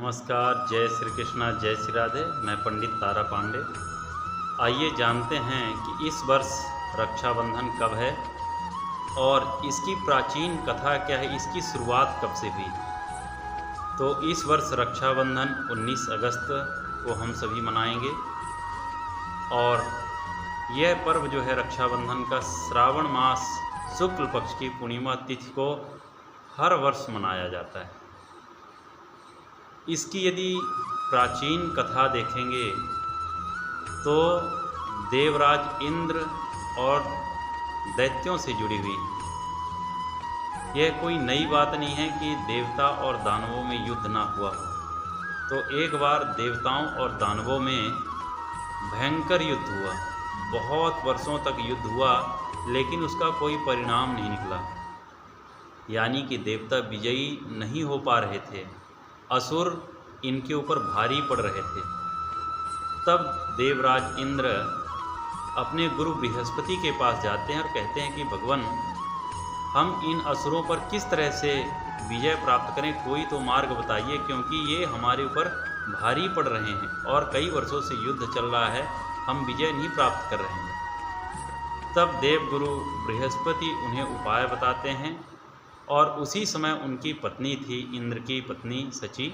नमस्कार, जय श्री कृष्णा, जय श्री राधे। मैं पंडित तारा पांडे। आइए जानते हैं कि इस वर्ष रक्षाबंधन कब है और इसकी प्राचीन कथा क्या है, इसकी शुरुआत कब से हुई। तो इस वर्ष रक्षाबंधन 19 अगस्त को हम सभी मनाएंगे और यह पर्व जो है रक्षाबंधन का श्रावण मास शुक्ल पक्ष की पूर्णिमा तिथि को हर वर्ष मनाया जाता है। इसकी यदि प्राचीन कथा देखेंगे तो देवराज इंद्र और दैत्यों से जुड़ी हुई। यह कोई नई बात नहीं है कि देवता और दानवों में युद्ध ना हुआ हो। तो एक बार देवताओं और दानवों में भयंकर युद्ध हुआ। बहुत वर्षों तक युद्ध हुआ लेकिन उसका कोई परिणाम नहीं निकला, यानी कि देवता विजयी नहीं हो पा रहे थे। असुर इनके ऊपर भारी पड़ रहे थे। तब देवराज इंद्र अपने गुरु बृहस्पति के पास जाते हैं और कहते हैं कि भगवान, हम इन असुरों पर किस तरह से विजय प्राप्त करें, कोई तो मार्ग बताइए, क्योंकि ये हमारे ऊपर भारी पड़ रहे हैं और कई वर्षों से युद्ध चल रहा है, हम विजय नहीं प्राप्त कर रहे हैं। तब देवगुरु बृहस्पति उन्हें उपाय बताते हैं और उसी समय उनकी पत्नी थी, इंद्र की पत्नी शची,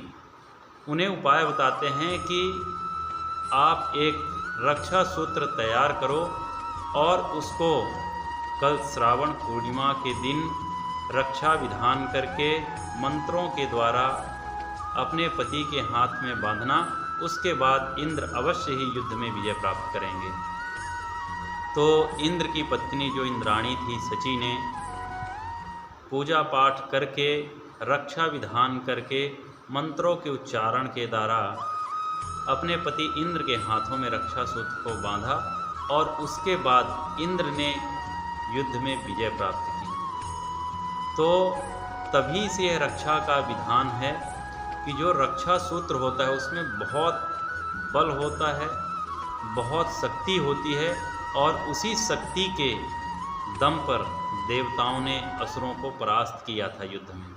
उन्हें उपाय बताते हैं कि आप एक रक्षा सूत्र तैयार करो और उसको कल श्रावण पूर्णिमा के दिन रक्षा विधान करके मंत्रों के द्वारा अपने पति के हाथ में बांधना। उसके बाद इंद्र अवश्य ही युद्ध में विजय प्राप्त करेंगे। तो इंद्र की पत्नी जो इंद्राणी थी शची ने पूजा पाठ करके रक्षा विधान करके मंत्रों के उच्चारण के द्वारा अपने पति इंद्र के हाथों में रक्षा सूत्र को बांधा और उसके बाद इंद्र ने युद्ध में विजय प्राप्त की। तो तभी से यह रक्षा का विधान है कि जो रक्षा सूत्र होता है उसमें बहुत बल होता है, बहुत शक्ति होती है और उसी शक्ति के दम पर देवताओं ने असुरों को परास्त किया था युद्ध में।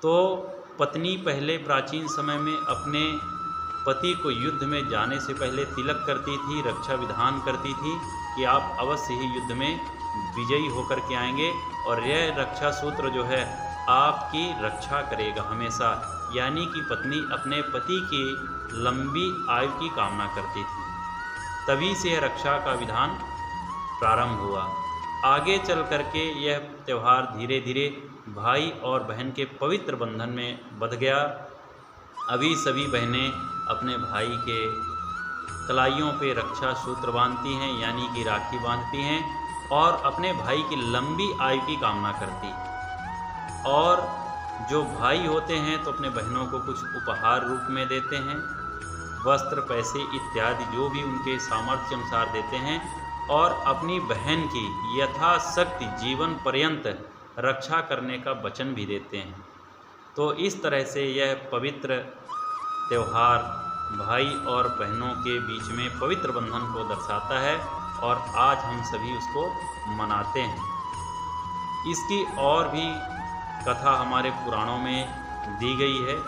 तो पत्नी पहले प्राचीन समय में अपने पति को युद्ध में जाने से पहले तिलक करती थी, रक्षा विधान करती थी कि आप अवश्य ही युद्ध में विजयी होकर के आएंगे और यह रक्षा सूत्र जो है आपकी रक्षा करेगा हमेशा। यानी कि पत्नी अपने पति की लंबी आयु की कामना करती थी। तभी से यह रक्षा का विधान प्रारंभ हुआ। आगे चल करके यह त्यौहार धीरे धीरे भाई और बहन के पवित्र बंधन में बंध गया। अभी सभी बहनें अपने भाई के कलाइयों पे रक्षा सूत्र बांधती हैं, यानी कि राखी बांधती हैं और अपने भाई की लंबी आयु की कामना करती। और जो भाई होते हैं तो अपने बहनों को कुछ उपहार रूप में देते हैं, वस्त्र, पैसे इत्यादि जो भी उनके सामर्थ्य अनुसार देते हैं और अपनी बहन की यथाशक्ति जीवन पर्यंत रक्षा करने का वचन भी देते हैं। तो इस तरह से यह पवित्र त्यौहार भाई और बहनों के बीच में पवित्र बंधन को दर्शाता है और आज हम सभी उसको मनाते हैं। इसकी और भी कथा हमारे पुराणों में दी गई है,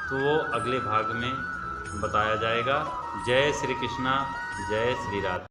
तो वो अगले भाग में बताया जाएगा। जय श्री कृष्णा, जय श्री राधे।